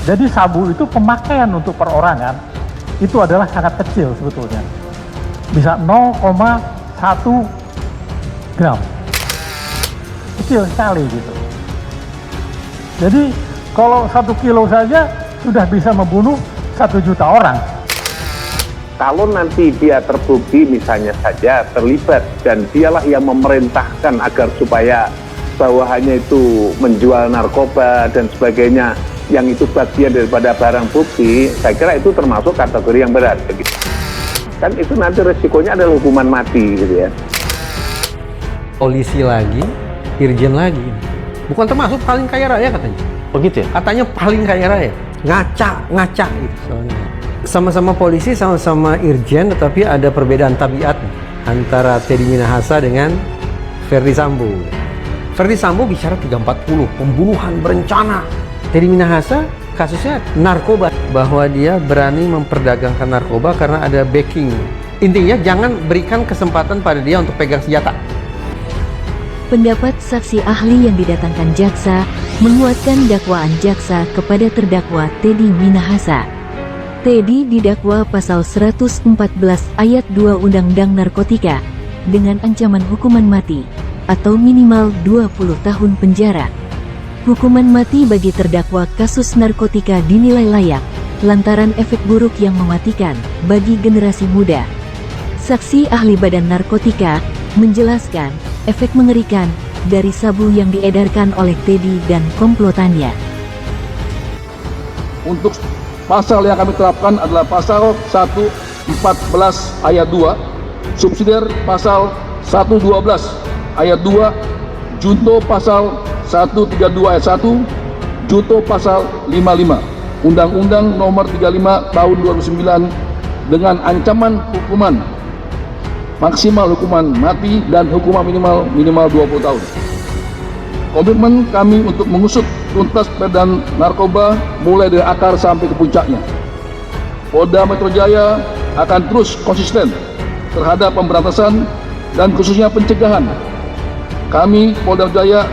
Jadi sabu itu pemakaian untuk perorangan itu adalah sangat kecil sebetulnya. Bisa 0,1 gram. Kecil sekali gitu. Jadi kalau 1 kilo saja sudah bisa membunuh 1 juta orang. Kalau nanti dia terbukti misalnya saja terlibat dan dialah yang memerintahkan agar supaya bawahannya itu menjual narkoba dan sebagainya, yang itu bagian daripada barang bukti, saya kira itu termasuk kategori yang berat. Kan itu nanti resikonya adalah hukuman mati gitu ya. Polisi lagi, irjen lagi. Bukan termasuk paling kaya raya katanya. Begitu ya? Katanya paling kaya raya. Ngaca gitu soalnya. Sama-sama polisi, sama-sama irjen, tetapi ada perbedaan tabiat antara Teddy Minahasa dengan Ferdy Sambo. Ferdy Sambo bicara 340, pembunuhan berencana. Teddy Minahasa kasusnya narkoba, bahwa dia berani memperdagangkan narkoba karena ada backing. Intinya jangan berikan kesempatan pada dia untuk pegang senjata. Pendapat saksi ahli yang didatangkan jaksa menguatkan dakwaan jaksa kepada terdakwa Teddy Minahasa. Teddy didakwa pasal 114 ayat 2 Undang-Undang Narkotika dengan ancaman hukuman mati atau minimal 20 tahun penjara. Hukuman mati bagi terdakwa kasus narkotika dinilai layak lantaran efek buruk yang mematikan bagi generasi muda. Saksi ahli Badan Narkotika menjelaskan efek mengerikan dari sabu yang diedarkan oleh Teddy dan komplotannya. Untuk pasal yang kami terapkan adalah pasal 114 ayat 2, subsidiar pasal 112 ayat 2, junto pasal 132 ayat 1, junto pasal 55, Undang-Undang Nomor 35 Tahun 2009 dengan ancaman hukuman maksimal hukuman mati dan hukuman minimal 20 tahun. Komitmen kami untuk mengusut tuntas peredaran narkoba mulai dari akar sampai ke puncaknya. Polda Metro Jaya akan terus konsisten terhadap pemberantasan dan khususnya pencegahan. Kami Polda Metro Jaya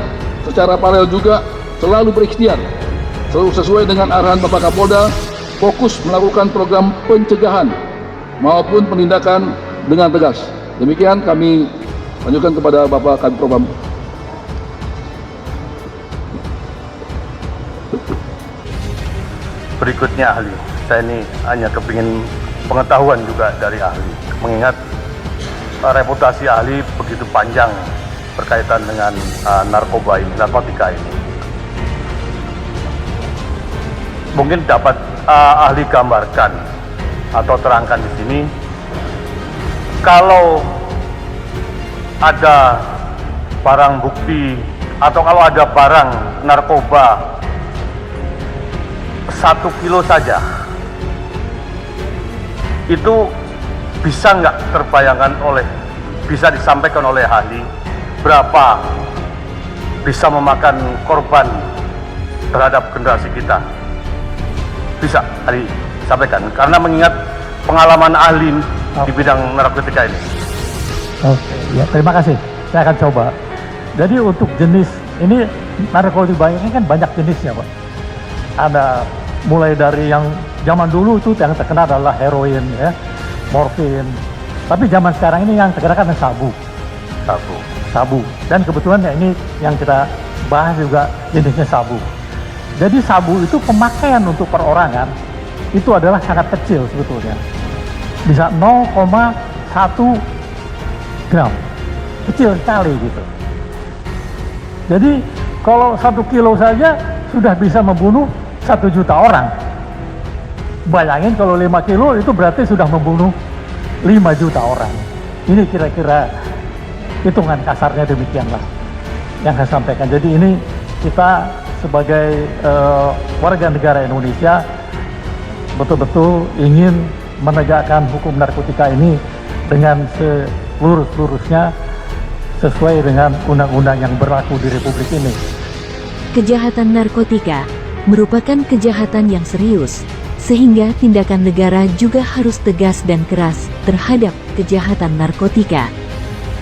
secara paralel juga selalu berikhtiar, selalu sesuai dengan arahan Bapak Kapolda, fokus melakukan program pencegahan maupun penindakan dengan tegas. Demikian kami lanjutkan kepada Bapak Kadipropam. Berikutnya ahli, saya ini hanya kepingin pengetahuan juga dari ahli, mengingat reputasi ahli begitu panjang berkaitan dengan narkotika ini. Mungkin dapat ahli gambarkan atau terangkan di sini, kalau ada barang bukti atau kalau ada barang narkoba 1 kilo saja, itu bisa nggak terbayangkan bisa disampaikan oleh ahli berapa bisa memakan korban terhadap generasi kita? Bisa ahli sampaikan, karena mengingat pengalaman ahli di bidang narkotika ini. Oke, ya terima kasih. Saya akan coba. Jadi untuk jenis ini narkotika ini kan banyak jenisnya, Pak. Ada mulai dari yang zaman dulu itu yang terkenal adalah heroin, ya, morfin. Tapi zaman sekarang ini yang terkenal kan sabu. Dan kebetulan ya ini yang kita bahas juga jenisnya sabu. Jadi sabu itu pemakaian untuk perorangan itu adalah sangat kecil sebetulnya. Bisa 0,1 gram. Kecil sekali gitu. Jadi kalau 1 kilo saja sudah bisa membunuh 1 juta orang. Bayangin kalau 5 kilo itu berarti sudah membunuh 5 juta orang. Ini kira-kira hitungan kasarnya demikianlah yang saya sampaikan. Jadi ini kita sebagai warga negara Indonesia betul-betul ingin menegakkan hukum narkotika ini dengan selurus-lurusnya sesuai dengan undang-undang yang berlaku di Republik ini. Kejahatan narkotika merupakan kejahatan yang serius, sehingga tindakan negara juga harus tegas dan keras terhadap kejahatan narkotika.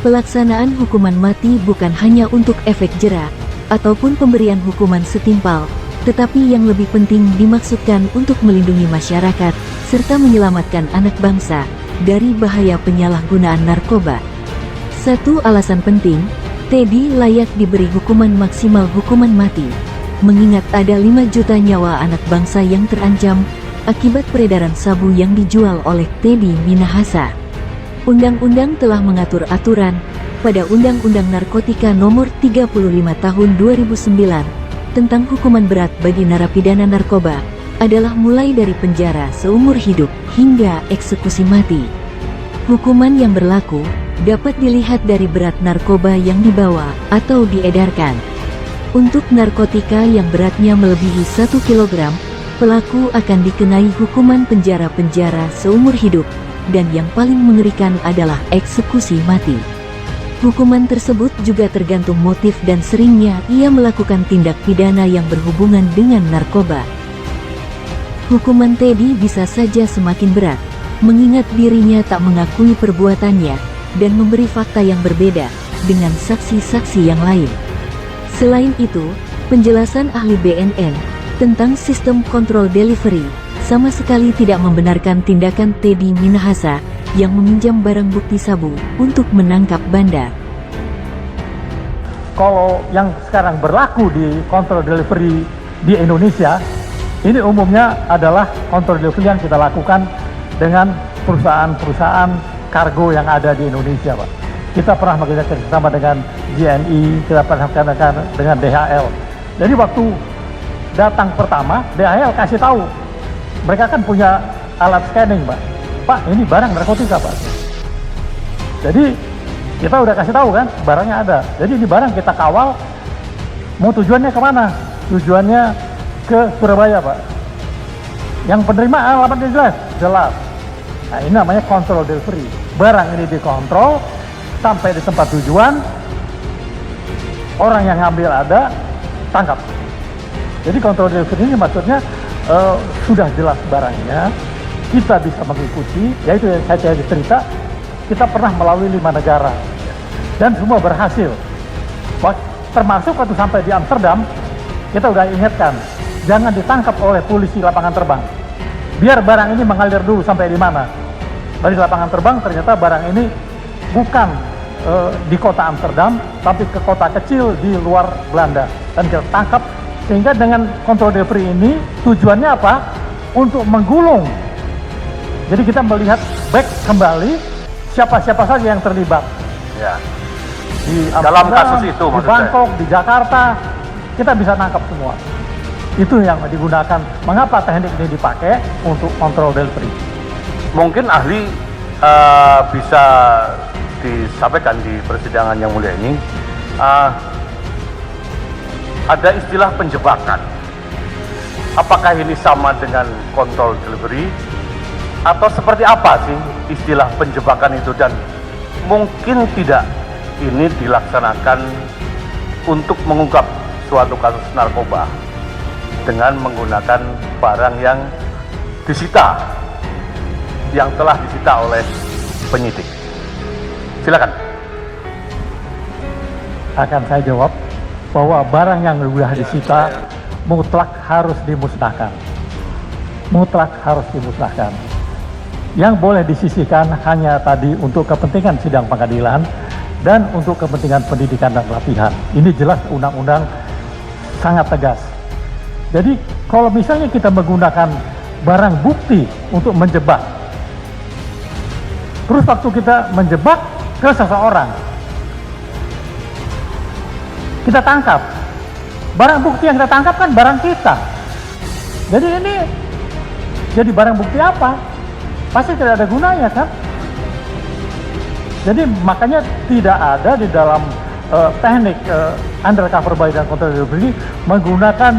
Pelaksanaan hukuman mati bukan hanya untuk efek jera ataupun pemberian hukuman setimpal, tetapi yang lebih penting dimaksudkan untuk melindungi masyarakat serta menyelamatkan anak bangsa dari bahaya penyalahgunaan narkoba. Satu alasan penting, Teddy layak diberi hukuman maksimal hukuman mati, mengingat ada 5 juta nyawa anak bangsa yang terancam akibat peredaran sabu yang dijual oleh Teddy Minahasa. Undang-undang telah mengatur aturan pada Undang-Undang Narkotika Nomor 35 Tahun 2009 tentang hukuman berat bagi narapidana narkoba adalah mulai dari penjara seumur hidup hingga eksekusi mati. Hukuman yang berlaku dapat dilihat dari berat narkoba yang dibawa atau diedarkan. Untuk narkotika yang beratnya melebihi 1 kg, pelaku akan dikenai hukuman penjara seumur hidup, dan yang paling mengerikan adalah eksekusi mati. Hukuman tersebut juga tergantung motif dan seringnya ia melakukan tindak pidana yang berhubungan dengan narkoba. Hukuman Teddy bisa saja semakin berat, mengingat dirinya tak mengakui perbuatannya dan memberi fakta yang berbeda dengan saksi-saksi yang lain. Selain itu, penjelasan ahli BNN tentang sistem kontrol delivery sama sekali tidak membenarkan tindakan Teddy Minahasa yang meminjam barang bukti sabu untuk menangkap bandar. Kalau yang sekarang berlaku di kontrol delivery di Indonesia, ini umumnya adalah kontrol delivery yang kita lakukan dengan perusahaan-perusahaan kargo yang ada di Indonesia, Pak. Kita pernah bekerja sama dengan JNI, kita pernah bekerja dengan DHL. Jadi waktu datang pertama, DHL kasih tahu, mereka kan punya alat scanning, Pak, ini barang narkotika, Pak. Jadi kita udah kasih tahu kan, barangnya ada. Jadi ini barang kita kawal, mau tujuannya kemana? Tujuannya ke Surabaya, Pak. Yang penerima alamatnya jelas. Nah, ini namanya kontrol delivery. Barang ini dikontrol sampai di tempat tujuan, orang yang ngambil ada, tangkap. Jadi kontrol delivery ini maksudnya sudah jelas barangnya, kita bisa mengikuti, yaitu yang saya cerita, kita pernah melalui 5 negara dan semua berhasil. Termasuk waktu sampai di Amsterdam, kita udah ingatkan, jangan ditangkap oleh polisi lapangan terbang. Biar barang ini mengalir dulu sampai di mana. Dari lapangan terbang ternyata barang ini bukan di kota Amsterdam, tapi ke kota kecil di luar Belanda. Dan kita tangkap, sehingga dengan kontrol delivery ini tujuannya apa? Untuk menggulung. Jadi kita melihat back kembali siapa-siapa saja yang terlibat. Ya. Di Dalam Amsterdam, kasus itu, di maksud Bangkok, di Jakarta, kita bisa nangkap semua. Itu yang digunakan. Mengapa teknik ini dipakai untuk kontrol delivery? Mungkin ahli bisa disampaikan di persidangan yang mulia ini, ada istilah penjebakan. Apakah ini sama dengan kontrol delivery atau seperti apa sih istilah penjebakan itu, dan mungkin tidak ini dilaksanakan untuk mengungkap suatu kasus narkoba dengan menggunakan barang yang disita, yang telah disita oleh penyidik. Silakan. Akan saya jawab bahwa barang yang sudah disita mutlak harus dimusnahkan. Mutlak harus dimusnahkan. Yang boleh disisihkan hanya tadi untuk kepentingan sidang pengadilan dan untuk kepentingan pendidikan dan pelatihan. Ini jelas undang-undang sangat tegas. Jadi kalau misalnya kita menggunakan barang bukti untuk menjebak, terus waktu kita menjebak ke seseorang, kita tangkap, barang bukti yang kita tangkap kan barang kita. Jadi ini jadi barang bukti apa? Pasti tidak ada gunanya kan? Jadi makanya tidak ada di dalam teknik undercover buy dan counter delivery menggunakan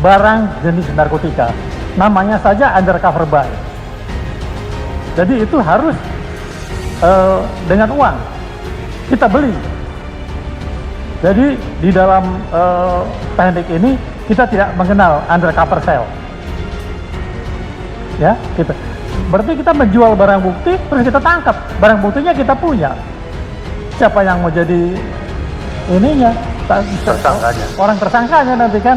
barang jenis narkotika. Namanya saja undercover buy. Jadi itu harus dengan uang kita beli. Jadi di dalam teknik ini kita tidak mengenal undercover sale. Ya, kita berarti kita menjual barang bukti terus kita tangkap. Barang buktinya kita punya. Siapa yang mau jadi ininya? Tersangkanya. Orang tersangkanya nanti kan.